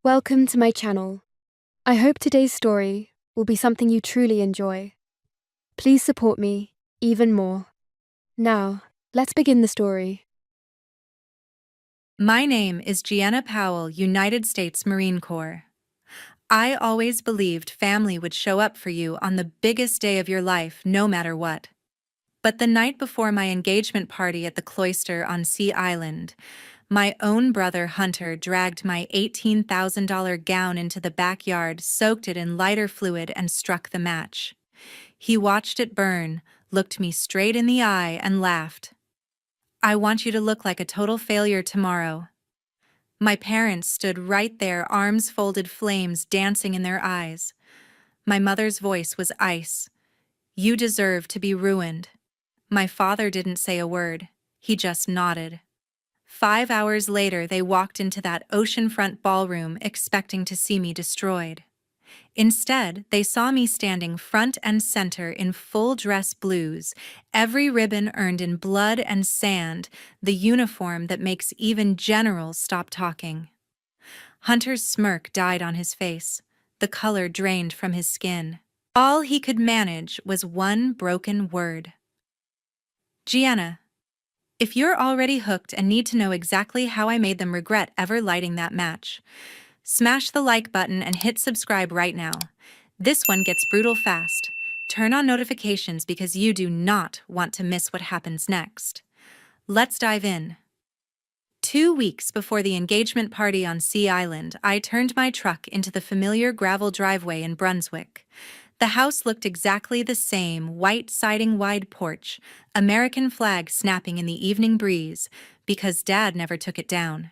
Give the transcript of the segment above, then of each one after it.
Welcome to my channel. I hope today's story will be something you truly enjoy. Please support me even more. Now, let's begin the story. My name is Gianna Powell, United States Marine Corps. I always believed family would show up for you on the biggest day of your life, no matter what. But the night before my engagement party at the cloister on Sea Island, my own brother Hunter dragged my $18,000 gown into the backyard, soaked it in lighter fluid, and struck the match. He watched it burn, looked me straight in the eye, and laughed. "I want you to look like a total failure tomorrow." My parents stood right there, arms folded, flames dancing in their eyes. My mother's voice was ice. "You deserve to be ruined." My father didn't say a word. He just nodded. 5 hours later, they walked into that oceanfront ballroom expecting to see me destroyed. Instead, they saw me standing front and center in full dress blues, every ribbon earned in blood and sand, the uniform that makes even generals stop talking. Hunter's smirk died on his face. The color drained from his skin. All he could manage was one broken word. "Gianna, if you're already hooked and need to know exactly how I made them regret ever lighting that match, smash the like button and hit subscribe right now. This one gets brutal fast. Turn on notifications because you do not want to miss what happens next. Let's dive in." 2 weeks before the engagement party on Sea Island, I turned my truck into the familiar gravel driveway in Brunswick. The house looked exactly the same, white siding, wide porch, American flag snapping in the evening breeze, because Dad never took it down.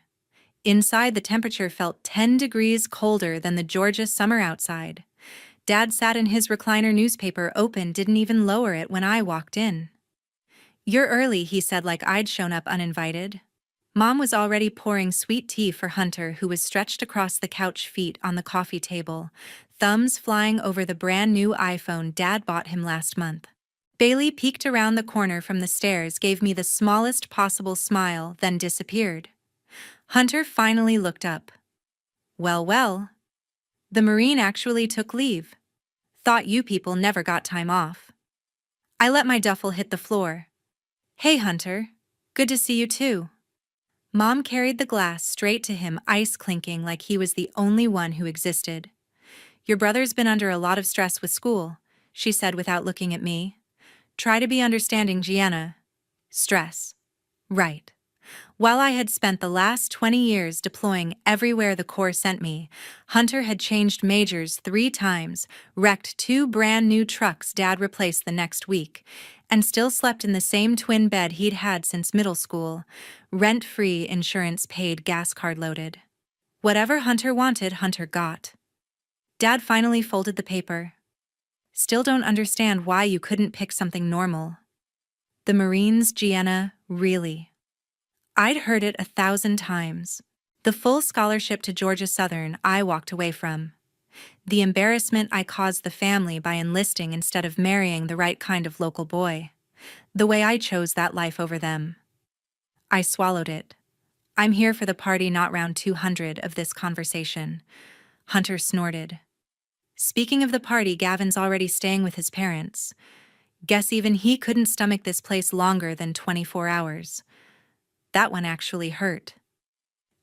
Inside, the temperature felt 10 degrees colder than the Georgia summer outside. Dad sat in his recliner, newspaper open, didn't even lower it when I walked in. "You're early," he said, like I'd shown up uninvited. Mom was already pouring sweet tea for Hunter, who was stretched across the couch, feet on the coffee table, thumbs flying over the brand new iPhone Dad bought him last month. Bailey peeked around the corner from the stairs, gave me the smallest possible smile, then disappeared. Hunter finally looked up. "Well, well. The Marine actually took leave. Thought you people never got time off." I let my duffel hit the floor. "Hey, Hunter. Good to see you too." Mom carried the glass straight to him, ice clinking like he was the only one who existed. "Your brother's been under a lot of stress with school," she said without looking at me. "Try to be understanding, Gianna." Stress. Right. While I had spent the last 20 years deploying everywhere the Corps sent me, Hunter had changed majors 3 times, wrecked 2 brand new trucks Dad replaced the next week, and still slept in the same twin bed he'd had since middle school, rent-free, insurance paid, gas card loaded. Whatever Hunter wanted, Hunter got. Dad finally folded the paper. "Still don't understand why you couldn't pick something normal." The Marines, Gianna, really. I'd heard it 1,000 times. The full scholarship to Georgia Southern I walked away from. The embarrassment I caused the family by enlisting instead of marrying the right kind of local boy. The way I chose that life over them. I swallowed it. "I'm here for the party, not round 200 of this conversation." Hunter snorted. "Speaking of the party, Gavin's already staying with his parents. Guess even he couldn't stomach this place longer than 24 hours. That one actually hurt.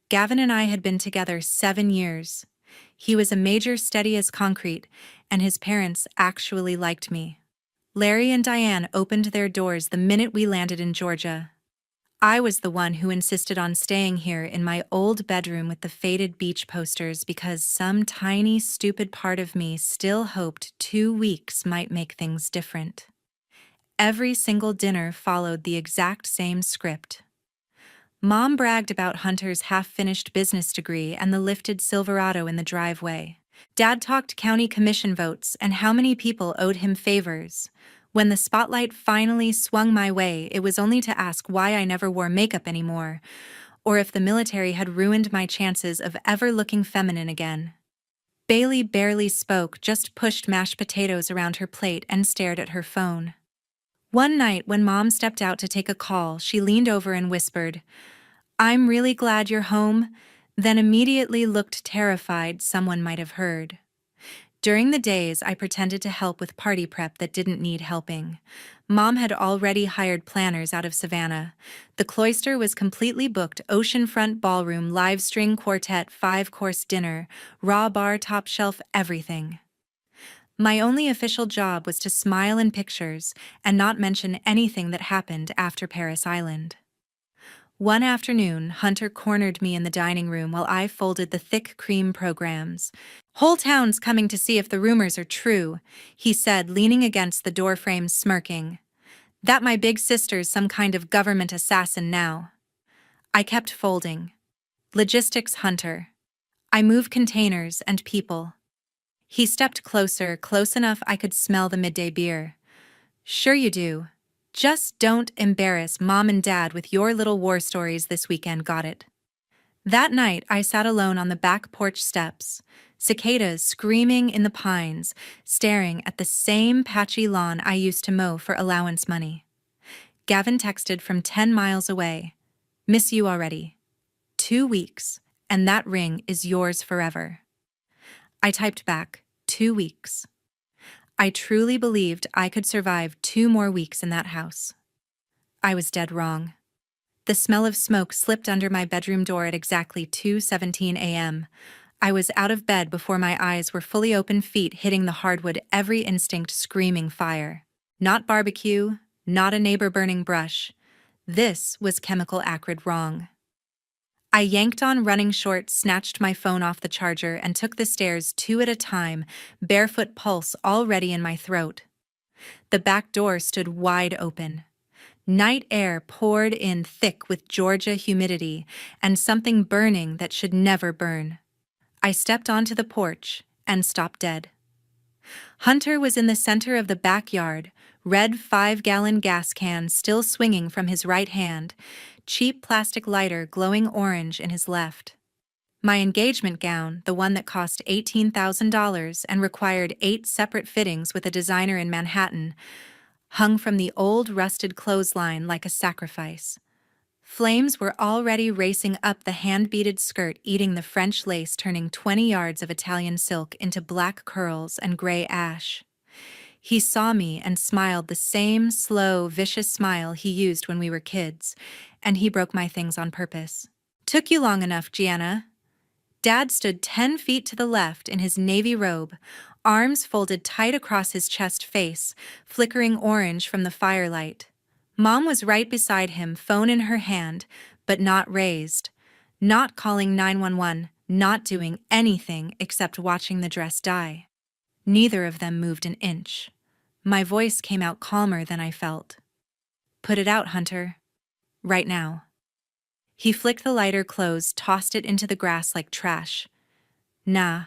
Gavin and I had been together 7 years. He was a major, steady as concrete, and his parents actually liked me. Larry and Diane opened their doors the minute we landed in Georgia. I was the one who insisted on staying here in my old bedroom with the faded beach posters because some tiny, stupid part of me still hoped 2 weeks might make things different. Every single dinner followed the exact same script. Mom bragged about Hunter's half-finished business degree and the lifted Silverado in the driveway. Dad talked county commission votes and how many people owed him favors. When the spotlight finally swung my way, it was only to ask why I never wore makeup anymore, or if the military had ruined my chances of ever looking feminine again. Bailey barely spoke, just pushed mashed potatoes around her plate and stared at her phone. One night, when Mom stepped out to take a call, she leaned over and whispered, "I'm really glad you're home. then immediately looked terrified someone might have heard. During the days, I pretended to help with party prep that didn't need helping. Mom had already hired planners out of Savannah. The cloister was completely booked: oceanfront ballroom, live string quartet, 5-course dinner, raw bar, top shelf, everything. My only official job was to smile in pictures and not mention anything that happened after Paris Island. One afternoon, Hunter cornered me in the dining room while I folded the thick cream programs. "Whole town's coming to see if the rumors are true," he said, leaning against the doorframe smirking. "That my big sister's some kind of government assassin now." I kept folding. "Logistics, Hunter. I move containers and people." He stepped closer, close enough I could smell the midday beer. "Sure you do. Just don't embarrass Mom and Dad with your little war stories this weekend, got it?" That night, I sat alone on the back porch steps, cicadas screaming in the pines, staring at the same patchy lawn I used to mow for allowance money. Gavin texted from 10 miles away. "Miss you already. 2 weeks, and that ring is yours forever." I typed back, 2 weeks. I truly believed I could survive 2 more weeks in that house. I was dead wrong. The smell of smoke slipped under my bedroom door at exactly 2:17 a.m. I was out of bed before my eyes were fully open, feet hitting the hardwood, every instinct screaming fire. Not barbecue, not a neighbor burning brush. This was chemical acrid wrong. I yanked on running shorts, snatched my phone off the charger, and took the stairs 2 at a time, barefoot, pulse already in my throat. The back door stood wide open. Night air poured in thick with Georgia humidity and something burning that should never burn. I stepped onto the porch and stopped dead. Hunter was in the center of the backyard, red 5-gallon gas can still swinging from his right hand, cheap plastic lighter glowing orange in his left. My engagement gown, the one that cost $18,000 and required 8 separate fittings with a designer in Manhattan, hung from the old rusted clothesline like a sacrifice. Flames were already racing up the hand-beaded skirt, eating the French lace, turning 20 yards of Italian silk into black curls and gray ash. He saw me and smiled the same slow, vicious smile he used when we were kids, and he broke my things on purpose. "Took you long enough, Gianna." Dad stood 10 feet to the left in his navy robe, arms folded tight across his chest, face flickering orange from the firelight. Mom was right beside him, phone in her hand, but not raised. Not calling 911, not doing anything except watching the dress die. Neither of them moved an inch. My voice came out calmer than I felt. "Put it out, Hunter. Right now." He flicked the lighter closed, tossed it into the grass like trash. "Nah,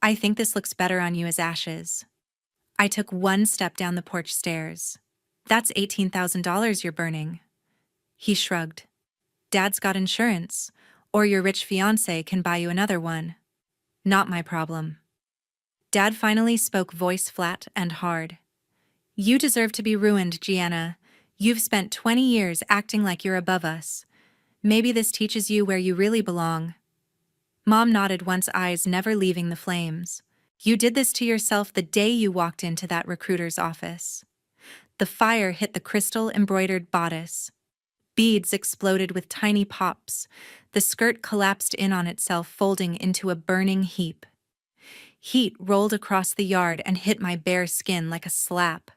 I think this looks better on you as ashes." I took 1 step down the porch stairs. "That's $18,000 you're burning." He shrugged. "Dad's got insurance, or your rich fiancé can buy you another one." "Not my problem." Dad finally spoke, voice flat and hard. "You deserve to be ruined, Gianna. You've spent 20 years acting like you're above us. Maybe this teaches you where you really belong." Mom nodded, once, eyes never leaving the flames. "You did this to yourself the day you walked into that recruiter's office." The fire hit the crystal-embroidered bodice. Beads exploded with tiny pops. The skirt collapsed in on itself, folding into a burning heap. Heat rolled across the yard and hit my bare skin like a slap.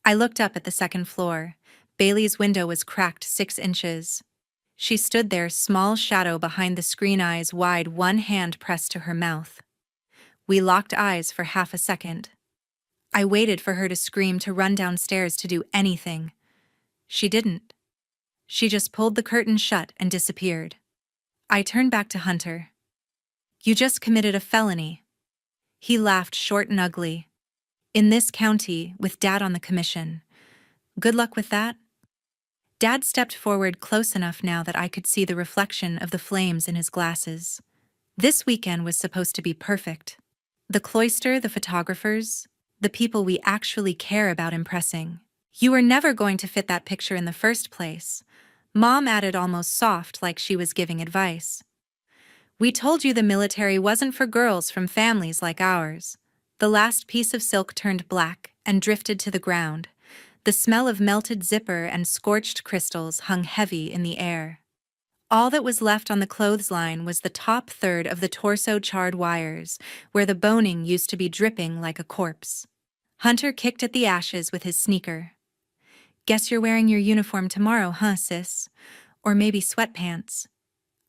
I looked up at the second floor. Bailey's window was cracked 6 inches. She stood there, small shadow behind the screen, eyes wide, one hand pressed to her mouth. We locked eyes for half a second. I waited for her to scream, to run downstairs, to do anything. She didn't. She just pulled the curtain shut and disappeared. I turned back to Hunter. "You just committed a felony." He laughed, short and ugly. "In this county, with Dad on the commission. Good luck with that." Dad stepped forward, close enough now that I could see the reflection of the flames in his glasses. This weekend was supposed to be perfect. The cloister, the photographers, the people we actually care about impressing. "You were never going to fit that picture in the first place," Mom added, almost soft, like she was giving advice. We told you the military wasn't for girls from families like ours. The last piece of silk turned black and drifted to the ground. The smell of melted zipper and scorched crystals hung heavy in the air. All that was left on the clothesline was the top third of the torso charred wires, where the boning used to be dripping like a corpse. Hunter kicked at the ashes with his sneaker. Guess you're wearing your uniform tomorrow, huh, sis? Or maybe sweatpants.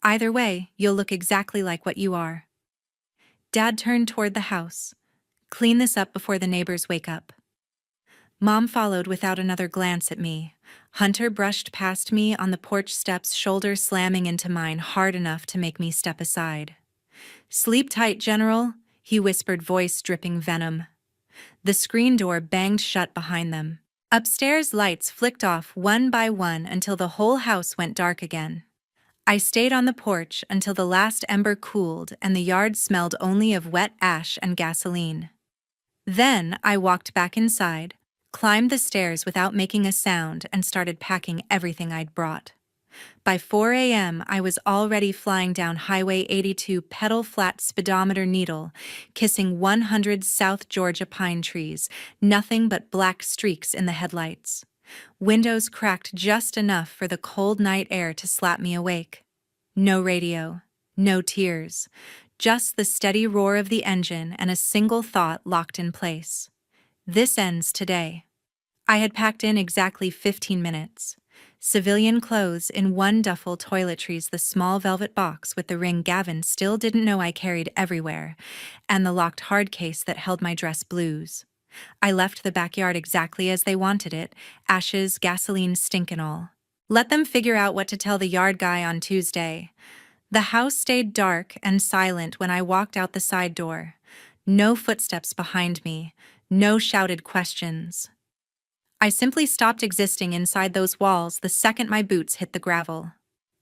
Either way, you'll look exactly like what you are. Dad turned toward the house. Clean this up before the neighbors wake up. Mom followed without another glance at me. Hunter brushed past me on the porch steps, shoulder slamming into mine hard enough to make me step aside. Sleep tight, General, he whispered, voice dripping venom. The screen door banged shut behind them. Upstairs, lights flicked off one by one until the whole house went dark again. I stayed on the porch until the last ember cooled and the yard smelled only of wet ash and gasoline. Then I walked back inside, climbed the stairs without making a sound, and started packing everything I'd brought. By 4 a.m., I was already flying down Highway 82 pedal-flat speedometer needle, kissing 100 South Georgia pine trees, nothing but black streaks in the headlights. Windows cracked just enough for the cold night air to slap me awake. No radio, no tears, just the steady roar of the engine and a single thought locked in place. This ends today. I had packed in exactly 15 minutes. Civilian clothes in one duffel, toiletries, the small velvet box with the ring Gavin still didn't know I carried everywhere, and the locked hard case that held my dress blues. I left the backyard exactly as they wanted it, ashes, gasoline, stink and all. Let them figure out what to tell the yard guy on Tuesday. The house stayed dark and silent when I walked out the side door. No footsteps behind me, no shouted questions. I simply stopped existing inside those walls the second my boots hit the gravel.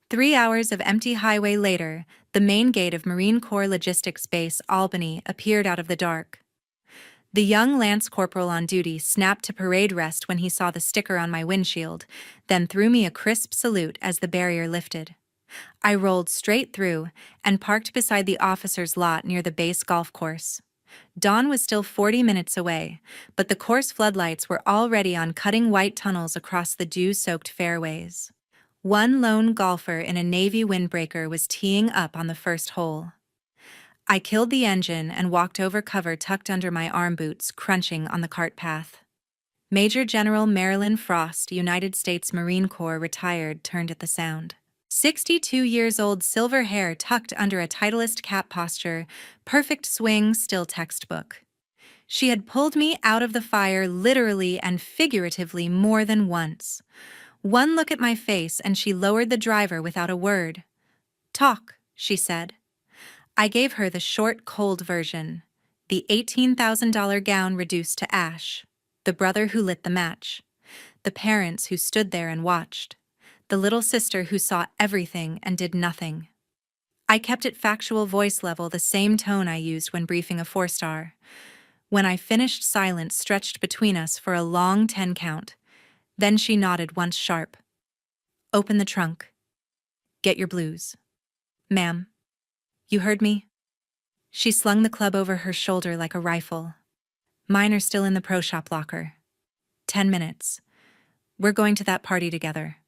3 hours of empty highway later, the main gate of Marine Corps Logistics Base Albany appeared out of the dark. The young Lance Corporal on duty snapped to parade rest when he saw the sticker on my windshield, then threw me a crisp salute as the barrier lifted. I rolled straight through and parked beside the officer's lot near the base golf course. Dawn was still 40 minutes away, but the course floodlights were already on cutting white tunnels across the dew-soaked fairways. One lone golfer in a Navy windbreaker was teeing up on the first hole. I killed the engine and walked over cover tucked under my arm boots, crunching on the cart path. Major General Marilyn Frost, United States Marine Corps, retired, turned at the sound. 62 years old, silver hair tucked under a Titleist cap posture, perfect swing, still textbook. She had pulled me out of the fire literally and figuratively more than once. One look at my face and she lowered the driver without a word. "Talk," she said. I gave her the short, cold version. The $18,000 gown reduced to ash. The brother who lit the match. The parents who stood there and watched. The little sister who saw everything and did nothing. I kept it factual, voice level, the same tone I used when briefing a 4-star. When I finished, silence stretched between us for a long 10 count. Then she nodded once sharp. "Open the trunk. Get your blues." "Ma'am. You heard me?" She slung the club over her shoulder like a rifle. "Mine are still in the pro shop locker. 10 minutes. We're going to that party together."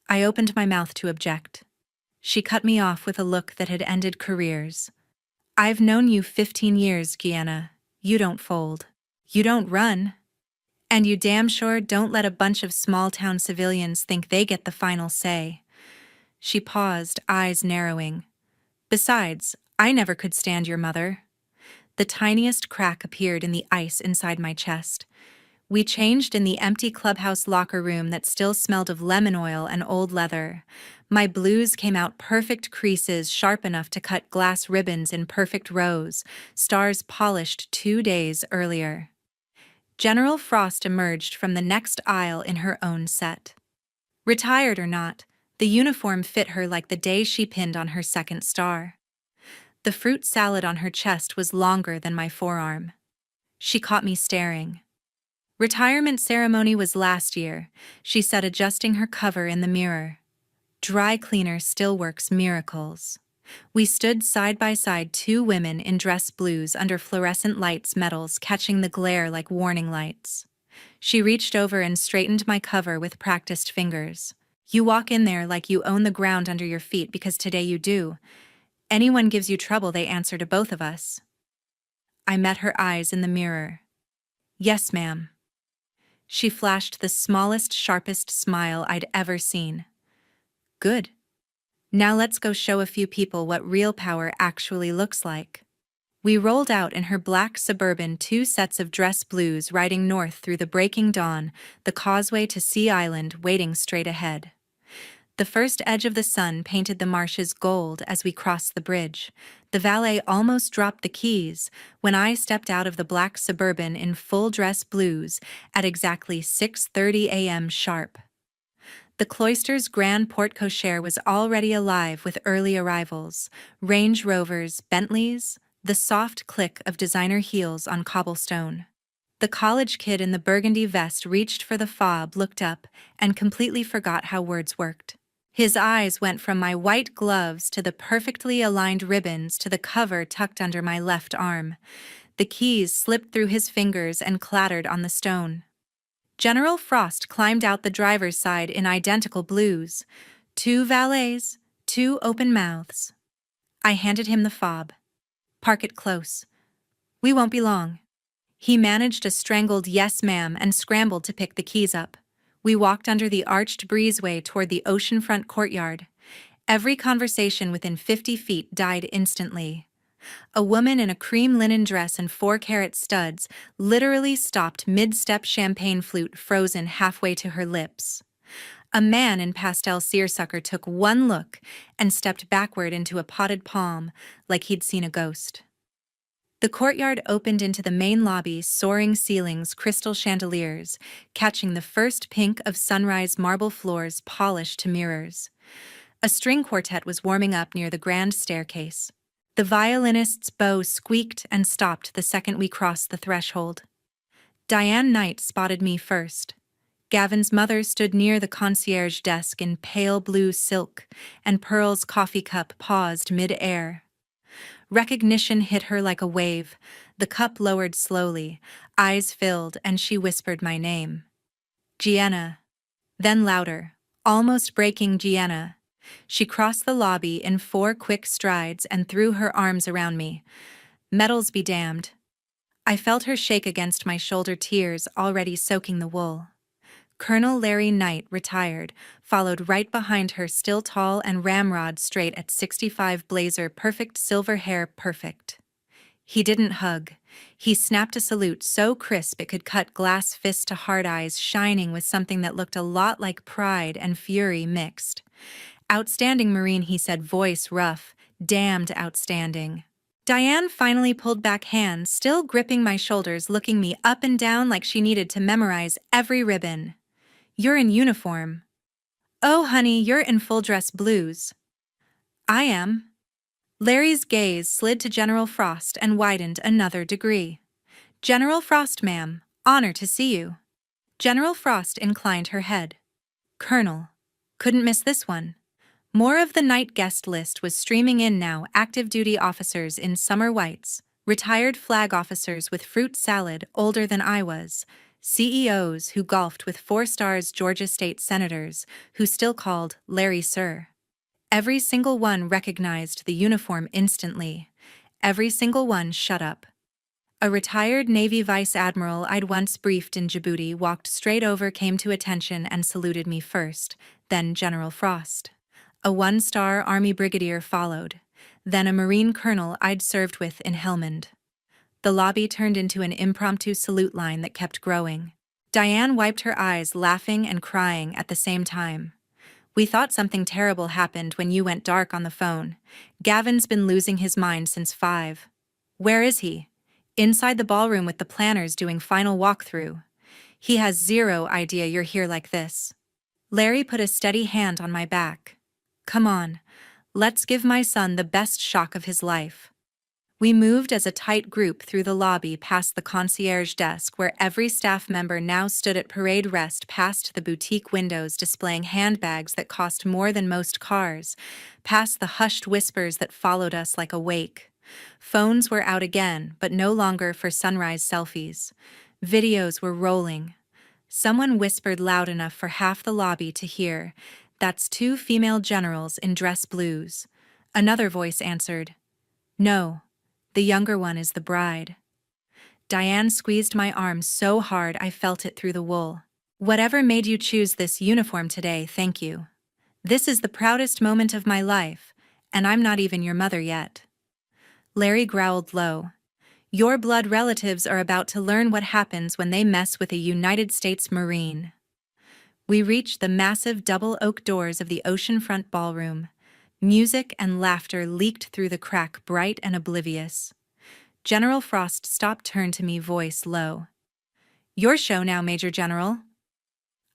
I opened my mouth to object. She cut me off with a look that had ended careers. "I've known you 15 years, Gianna. You don't fold. You don't run. And you damn sure don't let a bunch of small-town civilians think they get the final say." She paused, eyes narrowing. "Besides, I never could stand your mother." The tiniest crack appeared in the ice inside my chest. We changed in the empty clubhouse locker room that still smelled of lemon oil and old leather. My blues came out perfect creases, sharp enough to cut glass ribbons in perfect rows, stars polished 2 days earlier. General Frost emerged from the next aisle in her own set. Retired or not, the uniform fit her like the day she pinned on her second star. The fruit salad on her chest was longer than my forearm. She caught me staring. "Retirement ceremony was last year," she said, adjusting her cover in the mirror. "Dry cleaner still works miracles." We stood side by side, two women in dress blues under fluorescent lights metals catching the glare like warning lights. She reached over and straightened my cover with practiced fingers. You walk in there like you own the ground under your feet because today you do. Anyone gives you trouble, they answer to both of us. I met her eyes in the mirror. Yes, ma'am. She flashed the smallest, sharpest smile I'd ever seen. Good. Now let's go show a few people what real power actually looks like. We rolled out in her black Suburban, two sets of dress blues, riding north through the breaking dawn, the causeway to Sea Island waiting straight ahead. The first edge of the sun painted the marshes gold as we crossed the bridge. The valet almost dropped the keys when I stepped out of the black Suburban in full dress blues at exactly 6:30 a.m. sharp. The Cloister's grand porte-cochere was already alive with early arrivals: Range Rovers, Bentleys, the soft click of designer heels on cobblestone. The college kid in the burgundy vest reached for the fob, looked up, and completely forgot how words worked. His eyes went from my white gloves to the perfectly aligned ribbons to the cover tucked under my left arm. The keys slipped through his fingers and clattered on the stone. General Frost climbed out the driver's side in identical blues. Two valets, two open mouths. I handed him the fob. Park it close. We won't be long. He managed a strangled yes ma'am and scrambled to pick the keys up. We walked under the arched breezeway toward the oceanfront courtyard. Every conversation within 50 feet died instantly. A woman in a cream linen dress and 4-carat studs literally stopped mid-step, champagne flute frozen halfway to her lips. A man in pastel seersucker took one look and stepped backward into a potted palm like he'd seen a ghost. The courtyard opened into the main lobby, soaring ceilings, crystal chandeliers, catching the first pink of sunrise, marble floors polished to mirrors. A string quartet was warming up near the grand staircase. The violinist's bow squeaked and stopped the second we crossed the threshold. Diane Knight spotted me first. Gavin's mother stood near the concierge desk in pale blue silk, and Pearl's coffee cup paused mid-air. Recognition hit her like a wave. The cup lowered slowly, eyes filled, and she whispered my name. Gianna. Then louder, almost breaking Gianna. She crossed the lobby in 4 quick strides and threw her arms around me. Metals be damned. I felt her shake against my shoulder, tears already soaking the wool. Colonel Larry Knight, retired, followed right behind her, still tall and ramrod straight at 65, blazer perfect, silver hair perfect. He didn't hug. He snapped a salute so crisp it could cut glass fist to hard eyes, shining with something that looked a lot like pride and fury mixed. Outstanding Marine, he said, voice rough, damned outstanding. Diane finally pulled back, hands still gripping my shoulders, looking me up and down like she needed to memorize every ribbon. You're in uniform. Oh, honey, you're in full dress blues. I am. Larry's gaze slid to General Frost and widened another degree. General Frost, ma'am, honor to see you. General Frost inclined her head. Colonel. Couldn't miss this one. More of the night guest list was streaming in now: active duty officers in summer whites, retired flag officers with fruit salad older than I was, CEOs who golfed with 4 stars, Georgia state senators who still called Larry sir. Every single one recognized the uniform instantly. Every single one shut up. A retired Navy vice admiral I'd once briefed in Djibouti walked straight over, came to attention, and saluted me first, then General Frost. A 1-star Army brigadier followed, then a Marine colonel I'd served with in Helmand. The lobby turned into an impromptu salute line that kept growing. Diane wiped her eyes, laughing and crying at the same time. We thought something terrible happened when you went dark on the phone. Gavin's been losing his mind since 5. Where is he? Inside the ballroom with the planners doing final walkthrough. He has 0 idea you're here like this. Larry put a steady hand on my back. Come on, let's give my son the best shock of his life. We moved as a tight group through the lobby past the concierge desk where every staff member now stood at parade rest, past the boutique windows displaying handbags that cost more than most cars, past the hushed whispers that followed us like a wake. Phones were out again, but no longer for sunrise selfies. Videos were rolling. Someone whispered loud enough for half the lobby to hear, "That's two female generals in dress blues." Another voice answered, "No. The younger one is the bride." Diane squeezed my arm so hard I felt it through the wool. "Whatever made you choose this uniform today, thank you. This is the proudest moment of my life, and I'm not even your mother yet." Larry growled low. "Your blood relatives are about to learn what happens when they mess with a United States Marine." We reached the massive double oak doors of the oceanfront ballroom. Music and laughter leaked through the crack, bright and oblivious. General Frost stopped, turned to me, voice low. "Your show now, Major General."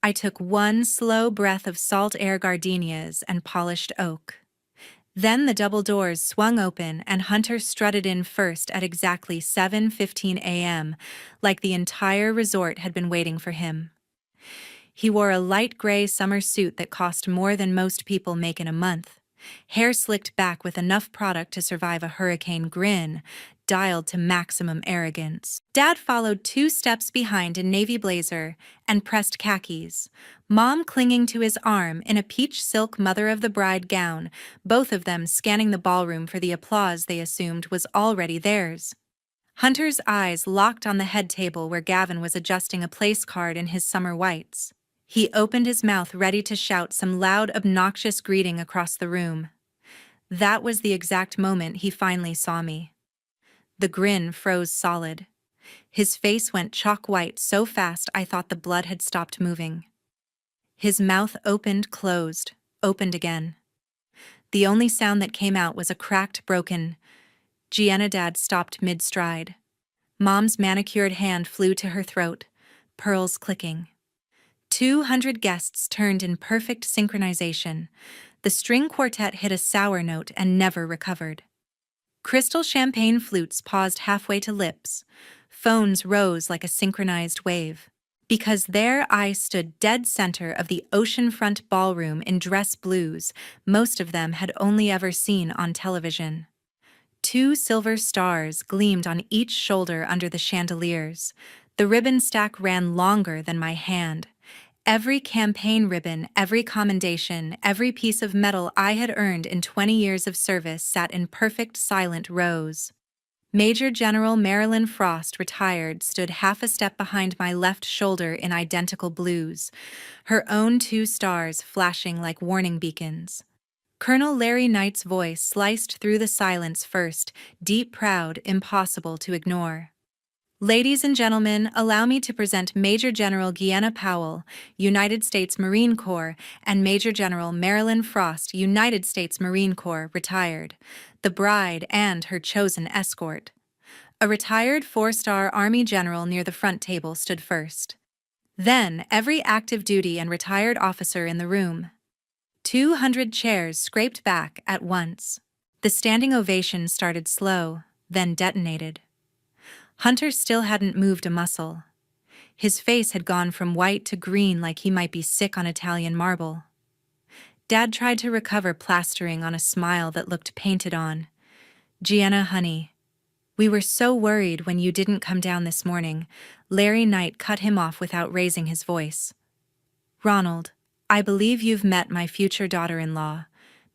I took one slow breath of salt air gardenias and polished oak. Then the double doors swung open and Hunter strutted in first at exactly 7:15 a.m., like the entire resort had been waiting for him. He wore a light gray summer suit that cost more than most people make in a month, hair slicked back with enough product to survive a hurricane, grin dialed to maximum arrogance. Dad followed 2 steps behind in navy blazer and pressed khakis, Mom clinging to his arm in a peach silk mother-of-the-bride gown, both of them scanning the ballroom for the applause they assumed was already theirs. Hunter's eyes locked on the head table where Gavin was adjusting a place card in his summer whites. He opened his mouth, ready to shout some loud, obnoxious greeting across the room. That was the exact moment he finally saw me. The grin froze solid. His face went chalk white so fast I thought the blood had stopped moving. His mouth opened, closed, opened again. The only sound that came out was a cracked, broken Gianna. Dad stopped mid-stride. Mom's manicured hand flew to her throat, pearls clicking. 200 guests turned in perfect synchronization. The string quartet hit a sour note and never recovered. Crystal champagne flutes paused halfway to lips. Phones rose like a synchronized wave. Because there I stood dead center of the oceanfront ballroom in dress blues most of them had only ever seen on television. 2 silver stars gleamed on each shoulder under the chandeliers. The ribbon stack ran longer than my hand. Every campaign ribbon, every commendation, every piece of metal I had earned in 20 years of service sat in perfect silent rows. Major General Marilyn Frost, retired, stood half a step behind my left shoulder in identical blues, her own 2 stars flashing like warning beacons. Colonel Larry Knight's voice sliced through the silence first, deep, proud, impossible to ignore. "Ladies and gentlemen, allow me to present Major General Gianna Powell, United States Marine Corps, and Major General Marilyn Frost, United States Marine Corps, retired, the bride and her chosen escort." A retired 4-star Army general near the front table stood first. Then every active duty and retired officer in the room. 200 chairs scraped back at once. The standing ovation started slow, then detonated. Hunter still hadn't moved a muscle. His face had gone from white to green like he might be sick on Italian marble. Dad tried to recover plastering on a smile that looked painted on. "Gianna, honey, we were so worried when you didn't come down this morning." Larry Knight cut him off without raising his voice. "Ronald, I believe you've met my future daughter-in-law.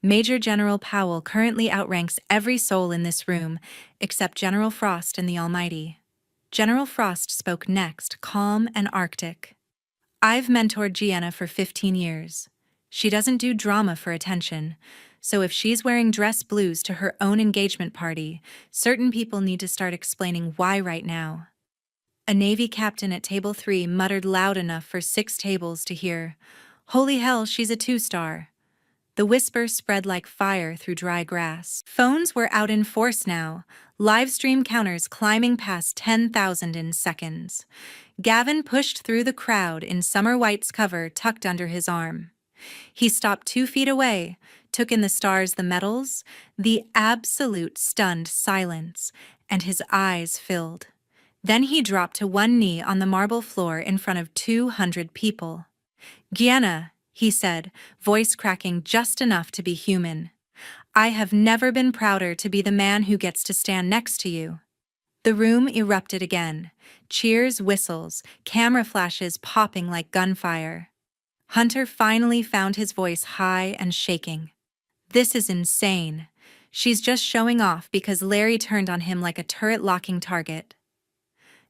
Major General Powell currently outranks every soul in this room, except General Frost and the Almighty." General Frost spoke next, calm and arctic. "I've mentored Gianna for 15 years. She doesn't do drama for attention, so if she's wearing dress blues to her own engagement party, certain people need to start explaining why right now." A Navy captain at table 3 muttered loud enough for 6 tables to hear, "Holy hell, she's a 2-star. The whisper spread like fire through dry grass. Phones were out in force now, live stream counters climbing past 10,000 in seconds. Gavin pushed through the crowd in summer white's cover tucked under his arm. He stopped 2 feet away, took in the stars, the metals, the absolute stunned silence, and his eyes filled. Then he dropped to one knee on the marble floor in front of 200 people. "Gianna," he said, voice cracking just enough to be human. "I have never been prouder to be the man who gets to stand next to you." The room erupted again. Cheers, whistles, camera flashes popping like gunfire. Hunter finally found his voice high and shaking. "This is insane. She's just showing off because Larry turned on him like a turret-locking target."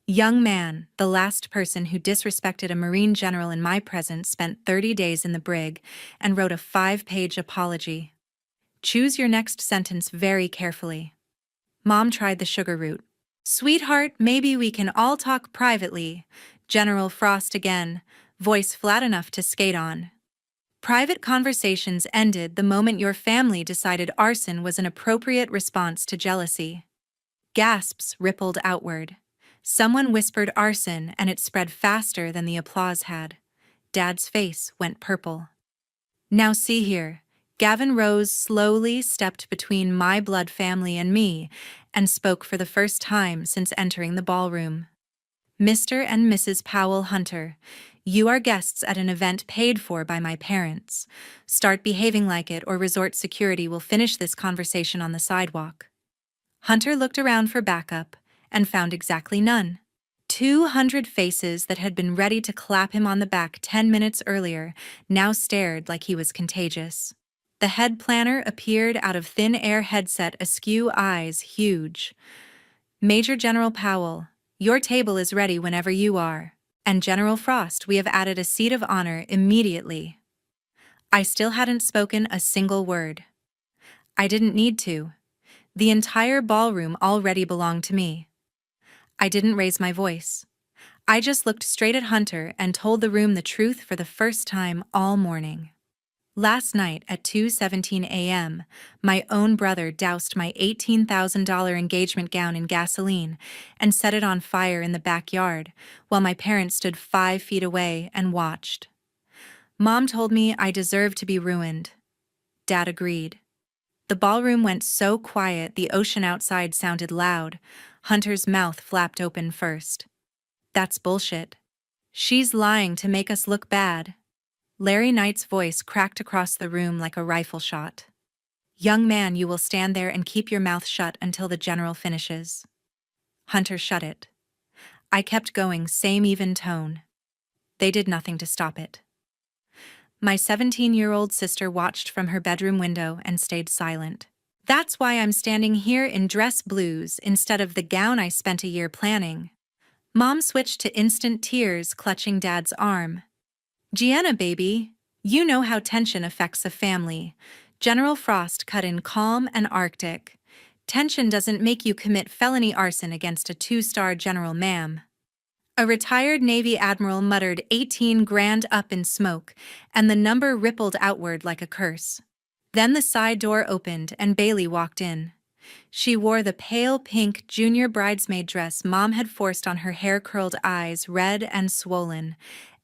"Young man, the last person who disrespected a Marine general in my presence spent 30 days in the brig and wrote a 5-page apology. Choose your next sentence very carefully." Mom tried the sugar root. "Sweetheart, maybe we can all talk privately." General Frost again, voice flat enough to skate on. "Private conversations ended the moment your family decided arson was an appropriate response to jealousy." Gasps rippled outward. Someone whispered arson and it spread faster than the applause had. Dad's face went purple. "Now see here." Gavin Rose slowly stepped between my blood family and me and spoke for the first time since entering the ballroom. "Mr. and Mrs. Powell Hunter, you are guests at an event paid for by my parents. Start behaving like it or resort security will finish this conversation on the sidewalk." Hunter looked around for backup and found exactly none. 200 faces that had been ready to clap him on the back 10 minutes earlier now stared like he was contagious. The head planner appeared out of thin air headset askew, eyes huge. "Major General Powell, your table is ready whenever you are. And General Frost, we have added a seat of honor immediately." I still hadn't spoken a single word. I didn't need to. The entire ballroom already belonged to me. I didn't raise my voice. I just looked straight at Hunter and told the room the truth for the first time all morning. Last night at 2:17 a.m., my own brother doused my $18,000 engagement gown in gasoline and set it on fire in the backyard, while my parents stood 5 feet away and watched. Mom told me I deserved to be ruined. Dad agreed. The ballroom went so quiet the ocean outside sounded loud. Hunter's mouth flapped open first. "That's bullshit. She's lying to make us look bad." Larry Knight's voice cracked across the room like a rifle shot. "Young man, you will stand there and keep your mouth shut until the general finishes." Hunter shut it. I kept going, same even tone. They did nothing to stop it. My 17-year-old sister watched from her bedroom window and stayed silent. "That's why I'm standing here in dress blues instead of the gown I spent a year planning." Mom switched to instant tears, clutching Dad's arm. "Gianna, baby, you know how tension affects a family." General Frost cut in calm and arctic. "Tension doesn't make you commit felony arson against a 2-star general, ma'am." A retired Navy admiral muttered 18 grand up in smoke, and the number rippled outward like a curse. Then the side door opened and Bailey walked in. She wore the pale pink junior bridesmaid dress Mom had forced on her hair-curled eyes, red and swollen.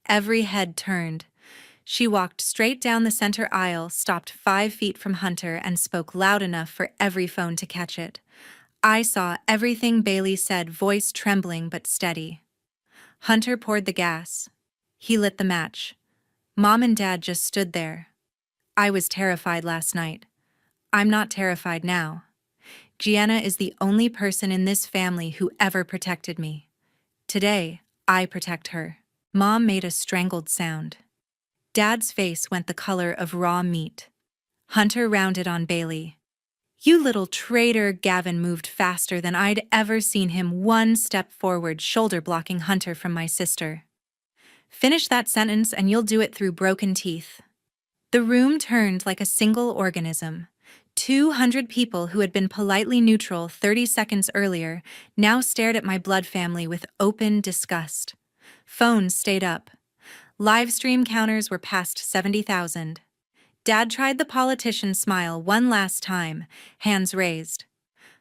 Every head turned. She walked straight down the center aisle, stopped 5 feet from Hunter, and spoke loud enough for every phone to catch it. I saw everything Bailey said, voice trembling but steady. Hunter poured the gas. He lit the match. Mom and Dad just stood there. I was terrified last night. I'm not terrified now. Gianna is the only person in this family who ever protected me. Today, I protect her. Mom made a strangled sound. Dad's face went the color of raw meat. Hunter rounded on Bailey. "You little traitor." Gavin moved faster than I'd ever seen him, one step forward, shoulder blocking Hunter from my sister. "Finish that sentence and you'll do it through broken teeth." The room turned like a single organism. 200 people who had been politely neutral 30 seconds earlier now stared at my blood family with open disgust. Phones stayed up. Live stream counters were past 70,000. Dad tried the politician smile one last time, hands raised.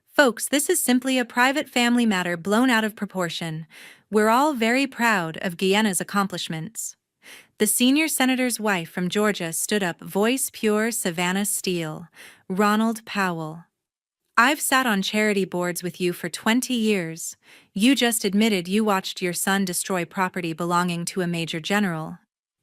"Folks, this is simply a private family matter blown out of proportion. We're all very proud of Guyana's accomplishments." The senior senator's wife from Georgia stood up, voice pure Savannah Steele. Ronald Powell. I've sat on charity boards with you for 20 years. You just admitted you watched your son destroy property belonging to a major general.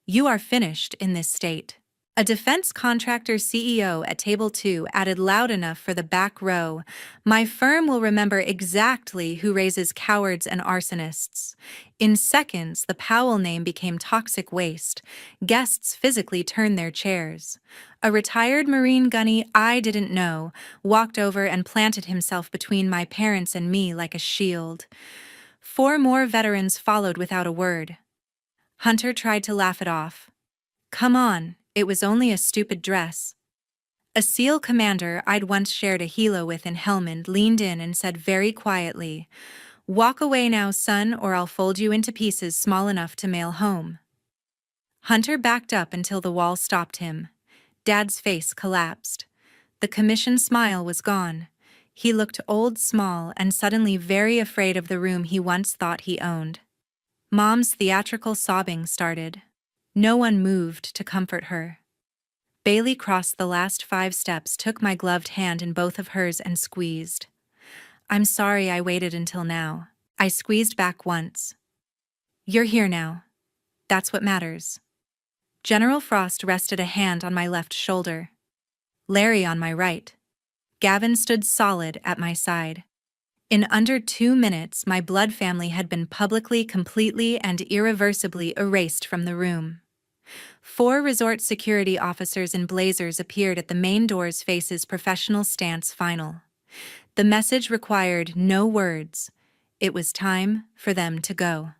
You are finished in this state. A defense contractor CEO at Table 2 added loud enough for the back row. My firm will remember exactly who raises cowards and arsonists. In seconds, the Powell name became toxic waste. Guests physically turned their chairs. A retired Marine gunny I didn't know walked over and planted himself between my parents and me like a shield. 4 more veterans followed without a word. Hunter tried to laugh it off. Come on, it was only a stupid dress. A SEAL commander I'd once shared a helo with in Helmand leaned in and said very quietly, "Walk away now, son, or I'll fold you into pieces small enough to mail home." Hunter backed up until the wall stopped him. Dad's face collapsed. The commission smile was gone. He looked old, small, and suddenly very afraid of the room he once thought he owned. Mom's theatrical sobbing started. No one moved to comfort her. Bailey crossed the last 5 steps, took my gloved hand in both of hers and squeezed. I'm sorry I waited until now. I squeezed back once. You're here now. That's what matters. General Frost rested a hand on my left shoulder. Larry on my right. Gavin stood solid at my side. In under 2 minutes, my blood family had been publicly, completely, and irreversibly erased from the room. 4 resort security officers in blazers appeared at the main door's faces professional stance final. The message required no words. It was time for them to go.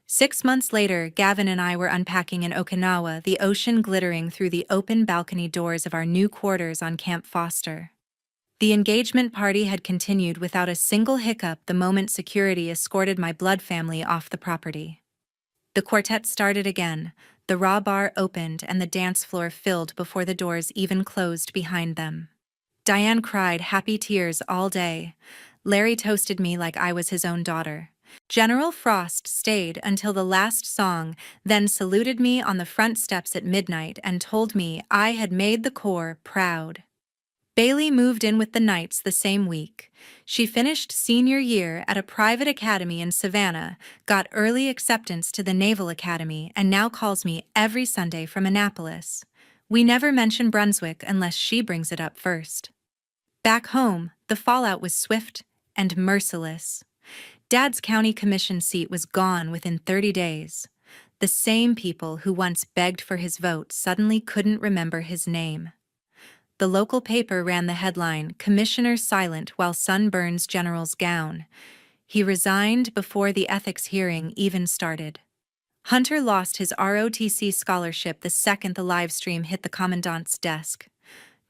6 months later, Gavin and I were unpacking in Okinawa, the ocean glittering through the open balcony doors of our new quarters on Camp Foster. The engagement party had continued without a single hiccup the moment security escorted my blood family off the property. The quartet started again. The raw bar opened and the dance floor filled before the doors even closed behind them. Diane cried happy tears all day. Larry toasted me like I was his own daughter. General Frost stayed until the last song, then saluted me on the front steps at midnight and told me I had made the Corps proud. Bailey moved in with the Knights the same week. She finished senior year at a private academy in Savannah, got early acceptance to the Naval Academy, and now calls me every Sunday from Annapolis. We never mention Brunswick unless she brings it up first. Back home, the fallout was swift and merciless. Dad's county commission seat was gone within 30 days. The same people who once begged for his vote suddenly couldn't remember his name. The local paper ran the headline, "Commissioner Silent While Son Burns General's Gown." He resigned before the ethics hearing even started. Hunter lost his ROTC scholarship the second the live stream hit the commandant's desk.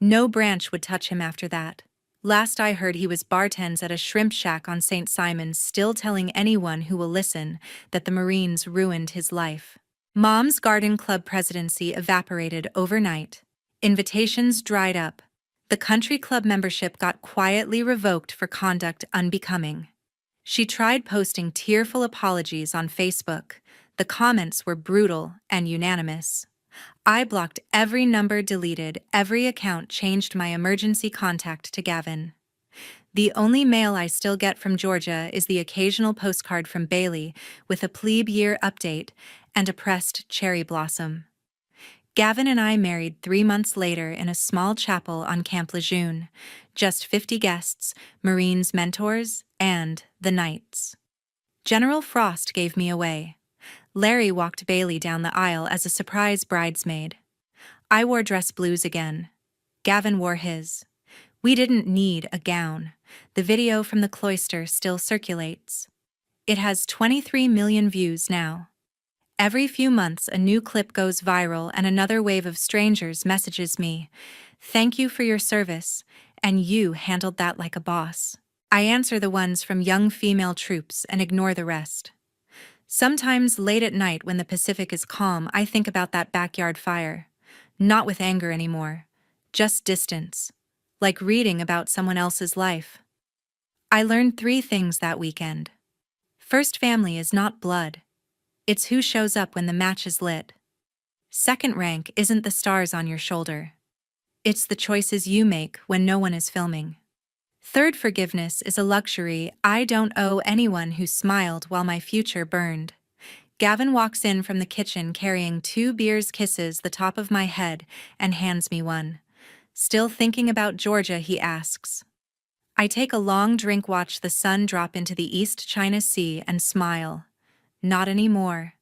No branch would touch him after that. Last I heard, he was bartends at a shrimp shack on St. Simon's, still telling anyone who will listen that the Marines ruined his life. Mom's garden club presidency evaporated overnight. Invitations dried up. The country club membership got quietly revoked for conduct unbecoming. She tried posting tearful apologies on Facebook. The comments were brutal and unanimous. I blocked every number, deleted every account, changed my emergency contact to Gavin. The only mail I still get from Georgia is the occasional postcard from Bailey with a plebe year update and a pressed cherry blossom. Gavin and I married 3 months later in a small chapel on Camp Lejeune. Just 50 guests, Marines mentors, and the Knights. General Frost gave me away. Larry walked Bailey down the aisle as a surprise bridesmaid. I wore dress blues again. Gavin wore his. We didn't need a gown. The video from the cloister still circulates. It has 23 million views now. Every few months, a new clip goes viral and another wave of strangers messages me, "Thank you for your service, and you handled that like a boss." I answer the ones from young female troops and ignore the rest. Sometimes late at night when the Pacific is calm, I think about that backyard fire. Not with anger anymore, just distance, like reading about someone else's life. I learned 3 things that weekend. First, family is not blood. It's who shows up when the match is lit. Second rank isn't the stars on your shoulder. It's the choices you make when no one is filming. Third, forgiveness is a luxury I don't owe anyone who smiled while my future burned. Gavin walks in from the kitchen carrying 2 beers, kisses the top of my head, and hands me one. Still thinking about Georgia, he asks. I take a long drink, watch the sun drop into the East China Sea, and smile. Not anymore.